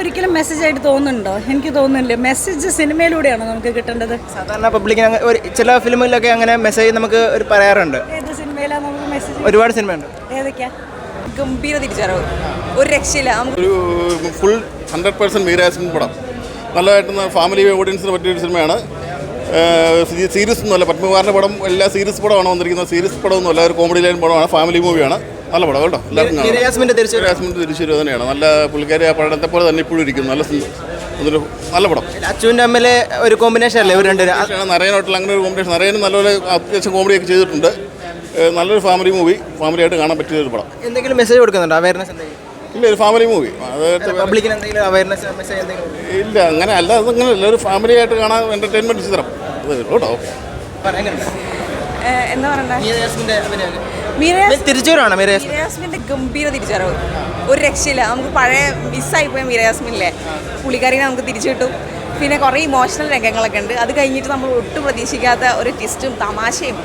ഒരിക്കലും മെസ്സേജ് ആയിട്ട് തോന്നുന്നുണ്ടോ? എനിക്ക് തോന്നുന്നില്ല. മെസ്സേജ് സിനിമയിലൂടെയാണ് നമുക്ക് കിട്ടേണ്ടത്. സാധാരണ പബ്ലിക്കിന് ചില ഫിലിമിലൊക്കെ അങ്ങനെ മെസ്സേജ് നമുക്ക് ഒരു പറയാറുണ്ട്. ഏത് സിനിമയിലാണ് നമുക്ക് മെസ്സേജ്? ഒരുപാട് സിനിമയുണ്ട്. ഏതൊക്കെയാ? ഗംഭീര തിരിച്ചറിവ്, ഒരു രക്ഷയില്ല. ഒരു ഫുൾ 100% മീരാസിൻ പടം, നല്ലതായിട്ട് ഫാമിലി ഓഡിയൻസിന് പറ്റിയൊരു സിനിമയാണ്. സീരീസ് ഒന്നുമല്ല, പത്മകുമാറിൻ്റെ പടം എല്ലാ സീരീസ് പടമാണ് വന്നിരിക്കുന്നത്. സീരീസ് പടമൊന്നുമല്ല, ഒരു കോമഡി ലൈൻ പടമാണ്, ഫാമിലി മൂവിയാണ്. നല്ല പടം കേട്ടോ. എല്ലാവർക്കും തിരിച്ചു തന്നെയാണ്. നല്ല പുള്ളിക്കാരി ആ പടത്തെ പോലെ തന്നെ ഇപ്പോഴും ഇരിക്കുന്നു. അതൊരു നല്ല പടം. അച്ചുവിൻ്റെ അമ്മയിലെ ഒരു കോമ്പിനേഷൻ അല്ലേ ഒരു രണ്ടുപേരും? നരയനായിട്ടുള്ള അങ്ങനെ ഒരു കോമ്പിനേഷൻ. നരയനും നല്ലപോലെ അത്യാവശ്യം കോമഡിയൊക്കെ ചെയ്തിട്ടുണ്ട്. നല്ലൊരു ഫാമിലി മൂവി, ഫാമിലിയായിട്ട് കാണാൻ പറ്റിയൊരു പടം. എന്തെങ്കിലും മെസ്സേജ് കൊടുക്കുന്നുണ്ടോ? അവയർനെസ് ഇല്ല, ഒരു ഫാമിലി മൂവി. പബ്ലിക്കിന് എന്തെങ്കിലും അവയർനെസ് മെസ്സേജ് എന്തെങ്കിലും? ഇല്ല, അങ്ങനെ അല്ല, അതങ്ങനെയല്ല, ഒരു ഫാമിലി ആയിട്ട് കാണാൻ എൻ്റർടൈൻമെൻറ്റ് ചിത്രം അത് കേട്ടോ. ഓക്കെ, എന്താ പറയണ്ടേ, തിരിച്ചുവരാണ് മീരാസ്മിൻ്റെ ഗംഭീര തിരിച്ചറിവ്, ഒരു രക്ഷയില്ല. നമുക്ക് പഴയ മിസ്സായിപ്പോയ മീരാസ്മില്ലേ, പുള്ളിക്കാരിനെ നമുക്ക് തിരിച്ചു കിട്ടും. പിന്നെ കുറേ ഇമോഷണൽ രംഗങ്ങളൊക്കെ ഉണ്ട്. അത് കഴിഞ്ഞിട്ട് നമ്മൾ ഒട്ടും പ്രതീക്ഷിക്കാത്ത ഒരു ട്വിസ്റ്റും തമാശയും.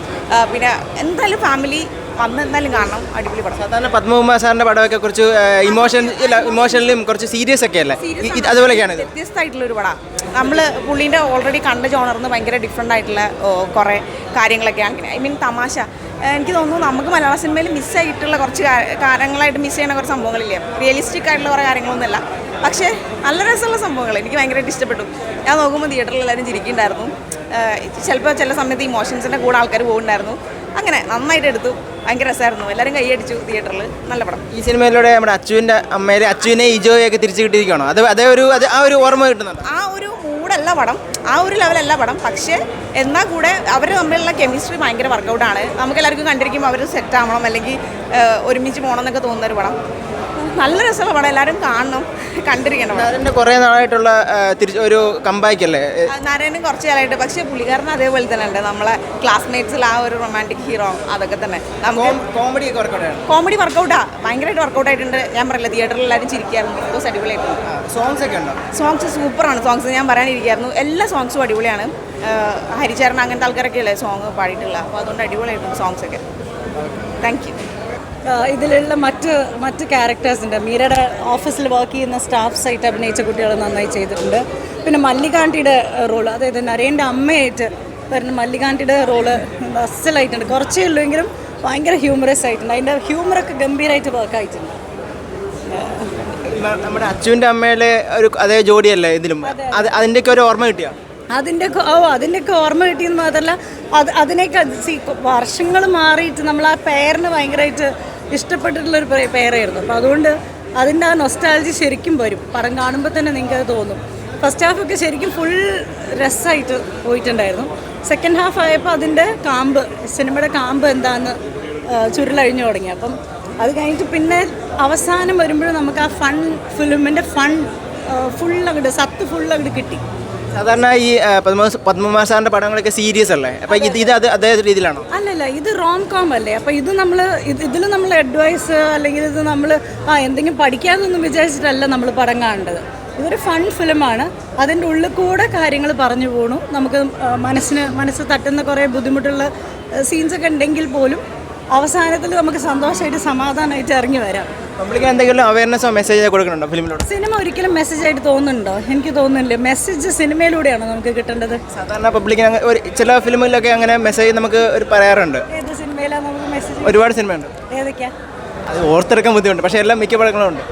പിന്നെ എന്തായാലും ഫാമിലി വന്ന് എന്തായാലും കാണണം. അടിപൊളി പടം. സാധാരണ പത്മകുമാർ സാറിൻ്റെ പടമൊക്കെ കുറച്ച് ഇമോഷണലും കുറച്ച് സീരിയസ് ഒക്കെ അല്ലേ? അതുപോലെയൊക്കെയാണ് വ്യത്യസ്തമായിട്ടുള്ളൊരു പടമാണ്. നമ്മൾ പുള്ളീൻ്റെ ഓൾറെഡി കണ്ട ജോണറിന്ന് ഭയങ്കര ഡിഫറെൻ്റ് ആയിട്ടുള്ള കുറേ കാര്യങ്ങളൊക്കെ അങ്ങനെ. ഐ മീൻ തമാശ. എനിക്ക് തോന്നുന്നു നമുക്ക് മലയാള സിനിമയിൽ മിസ്സായിട്ടുള്ള കുറച്ച് കാര്യങ്ങളായിട്ട് മിസ് ചെയ്യുന്ന കുറച്ച് സംഭവങ്ങളില്ലേ, റിയലിസ്റ്റിക് ആയിട്ടുള്ള കുറേ കാര്യങ്ങളൊന്നുമല്ല, പക്ഷേ നല്ല രസമുള്ള സംഭവങ്ങൾ. എനിക്ക് ഭയങ്കരമായിട്ട് ഇഷ്ടപ്പെട്ടു. ഞാൻ നോക്കുമ്പോൾ തിയേറ്ററിൽ എല്ലാവരും ചിരിക്കുന്നുണ്ടായിരുന്നു. ചിലപ്പോൾ ചില സമയത്ത് ഇമോഷൻസിൻ്റെ കൂടെ ആൾക്കാർ പോകുന്നുണ്ടായിരുന്നു. അങ്ങനെ നന്നായിട്ട് എടുത്തു. ഭയങ്കര രസമായിരുന്നു. എല്ലാവരും കൈയടിച്ചു തിയേറ്ററിൽ. നല്ല പടം. ഈ സിനിമയിലൂടെ നമ്മുടെ അച്ചുവിൻ്റെ അമ്മയിലെ അച്ചുവിനെ ഇജോയൊക്കെ തിരിച്ചു കിട്ടിയിരിക്കുകയാണോ? ആ ഒരു ഓർമ്മ കിട്ടുന്നുണ്ട്. ആ ഒരു മൂഡല്ല പടം, ആ ഒരു ലെവലല്ല പടം. പക്ഷേ എന്നാൽ കൂടെ അവർ തമ്മിലുള്ള കെമിസ്ട്രി ഭയങ്കര വർക്കൗട്ടാണ്. നമുക്കെല്ലാവർക്കും കണ്ടിരിക്കുമ്പോൾ അവർ സെറ്റ് ആവണം, അല്ലെങ്കിൽ ഒരുമിച്ച് പോകണം എന്നൊക്കെ തോന്നുന്ന ഒരു പടം. നല്ല രസമുള്ള പടം, എല്ലാവരും കാണണം, കണ്ടിരിക്കണം. അതിൻ്റെ കുറേ നാളായിട്ടുള്ള ഒരു കമ്പാക്ക് അല്ലേ നാരായണൻ? കുറച്ച് കാലമായിട്ട്. പക്ഷേ പുള്ളിക്കാരൻ അതേപോലെ തന്നെ ഉണ്ട്. നമ്മളെ ക്ലാസ്മേറ്റ്സിൽ ആ ഒരു റൊമാൻറ്റിക് ഹീറോ അതൊക്കെ തന്നെ. കോമഡി വർക്കൗട്ടാ, ഭയങ്കരമായിട്ട് വർക്കൗട്ട് ആയിട്ടുണ്ട്. ഞാൻ പറയില്ല, തിയേറ്ററിൽ എല്ലാവരും ചിരിക്കായിരുന്നു. ബിക്കോസ് അടിപൊളിയായിട്ടുണ്ട്. സോങ്സ് ഒക്കെ ഉണ്ടോ? സോങ്സ് സൂപ്പറാണ്. സോങ്സ് ഞാൻ പറയാനിരിക്കായിരുന്നു. എല്ലാ സോങ്സും അടിപൊളിയാണ്. ഹരിചരൺ അങ്ങനത്തെ ആൾക്കാരൊക്കെ അല്ലേ സോങ് പാടിയിട്ടുള്ള, അപ്പോൾ അതുകൊണ്ട് അടിപൊളിയായിട്ടുണ്ട് സോങ്സൊക്കെ. Thank you. ഇതിലുള്ള മറ്റ് ക്യാരക്ടേഴ്സുണ്ട്. മീരയുടെ ഓഫീസിൽ വർക്ക് ചെയ്യുന്ന സ്റ്റാഫ്സായിട്ട് അഭിനയിച്ച കുട്ടികൾ നന്നായി ചെയ്തിട്ടുണ്ട്. പിന്നെ മല്ലികാന്റിയുടെ റോള്, അതായത് നരേൻ്റെ അമ്മയായിട്ട് വരുന്ന മല്ലികാന്റിയുടെ റോള് അസലായിട്ടുണ്ട്. കുറച്ചേ ഉള്ളൂവെങ്കിലും ഭയങ്കര ഹ്യൂമറസ് ആയിട്ടുണ്ട്. അതിൻ്റെ ഹ്യൂമറൊക്കെ ഗംഭീരമായിട്ട് വർക്കായിട്ടുണ്ട്. നമ്മുടെ അച്ചുവിൻ്റെ അമ്മയിലെ ഒരു അതേ ജോഡിയല്ലേ ഇതിലും? അതിൻ്റെയൊക്കെ ഒരു ഓർമ്മ കിട്ടിയോ? അതിൻ്റെയൊക്കെ ഓർമ്മ കിട്ടിയെന്ന് മാത്രമല്ല, അതിനേക്കാൾ വർഷങ്ങൾ മാറിയിട്ട് നമ്മൾ ആ പെയറിന് ഭയങ്കരമായിട്ട് ഇഷ്ടപ്പെട്ടിട്ടുള്ളൊരു പെയറായിരുന്നു. അപ്പോൾ അതുകൊണ്ട് അതിൻ്റെ ആ നൊസ്റ്റാൾജി ശരിക്കും വരും. പടം കാണുമ്പോൾ തന്നെ നിങ്ങൾക്കത് തോന്നും. ഫസ്റ്റ് ഹാഫൊക്കെ ശരിക്കും ഫുൾ രസമായിട്ട് പോയിട്ടുണ്ടായിരുന്നു. സെക്കൻഡ് ഹാഫ് ആയപ്പോൾ അതിൻ്റെ സിനിമയുടെ കാമ്പ് എന്താണെന്ന് ചുരുളഴിഞ്ഞു തുടങ്ങി. അപ്പം അത് കഴിഞ്ഞിട്ട് പിന്നെ അവസാനം വരുമ്പോഴും നമുക്ക് ആ ഫിലിമിൻ്റെ സത്ത് ഫുൾ അങ്ങോട്ട് കിട്ടി. സാധാരണ ഈ പത്മകുമാർ സാറിൻ്റെ പടങ്ങളൊക്കെ സീരിയസ് അല്ലേ? അപ്പം ഇത് അതേ രീതിയിലാണോ? അല്ലല്ല, ഇത് റോം കോം അല്ലേ. അപ്പോൾ ഇതിൽ നമ്മൾ അഡ്വൈസ് അല്ലെങ്കിൽ ഇത് നമ്മൾ എന്തെങ്കിലും പഠിക്കാമെന്നൊന്നും വിചാരിച്ചിട്ടല്ല നമ്മൾ പടം കാണേണ്ടത്. ഇതൊരു ഫൺ ഫിലിമാണ്. അതിൻ്റെ ഉള്ളിൽ കൂടെ കാര്യങ്ങൾ പറഞ്ഞു പോകണു. നമുക്ക് മനസ്സ് തട്ടുന്ന കുറേ ബുദ്ധിമുട്ടുള്ള സീൻസൊക്കെ ഉണ്ടെങ്കിൽ പോലും അവസാനത്തിൽ നമുക്ക് സന്തോഷമായിട്ട് സമാധാനമായിട്ട് ഇറങ്ങി വരാം. പബ്ലിക്ക് എന്തെങ്കിലും അവയർനെസ്സോ മെസ്സേജോ കൊടുക്കുന്നുണ്ടോ ഫിലിമിലൂടെ? സിനിമ ഒരിക്കലും മെസ്സേജ് ആയിട്ട് തോന്നുന്നുണ്ടോ? എനിക്ക് തോന്നുന്നില്ല. മെസ്സേജ് സിനിമയിലൂടെയാണ് നമുക്ക് കിട്ടേണ്ടത്. സാധാരണ പബ്ലിക്കിന് ചില ഫിലിമിലൊക്കെ അങ്ങനെ മെസ്സേജ് നമുക്ക് ഒരു പറയാറുണ്ട്. ഏത് സിനിമയിലാണ് നമുക്ക് മെസ്സേജ്? ഒരുപാട് സിനിമയുണ്ട്. ഏതൊക്കെയാ? അത് ഓർത്തെടുക്കാൻ ബുദ്ധിമുട്ട്, പക്ഷേ എല്ലാം മിക്ക പടങ്ങളും ഉണ്ട്.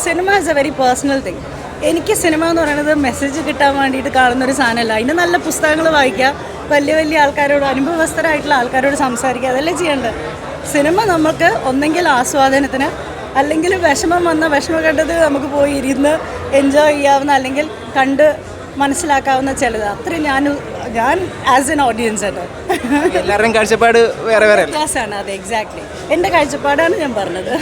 Cinema is A very personal thing. എനിക്ക് സിനിമ എന്ന് പറയുന്നത് മെസ്സേജ് കിട്ടാൻ വേണ്ടിയിട്ട് കാണുന്നൊരു സാധനമല്ല. അതിന് നല്ല പുസ്തകങ്ങൾ വായിക്കുക, വലിയ വലിയ ആൾക്കാരോട്, അനുഭവസ്ഥരായിട്ടുള്ള ആൾക്കാരോട് സംസാരിക്കുക, അതല്ലേ ചെയ്യേണ്ടത്. സിനിമ നമുക്ക് ഒന്നെങ്കിൽ ആസ്വാദനത്തിന്, അല്ലെങ്കിൽ വിഷമഘട്ടത്തിൽ നമുക്ക് പോയി ഇരുന്ന് എൻജോയ് ചെയ്യാവുന്ന, അല്ലെങ്കിൽ കണ്ട് മനസ്സിലാക്കാവുന്ന ചിലത്. അത്രയും ഞാൻ ആസ് എൻ ഓഡിയൻസ് ആയിട്ട് എല്ലാവരുടെയും കാഴ്ചപ്പാട് വേറെ വേറെ ക്ലാസ്സാണ്. അതെ, എക്സാക്ട്ലി എൻ്റെ കാഴ്ചപ്പാടാണ് ഞാൻ പറഞ്ഞത്.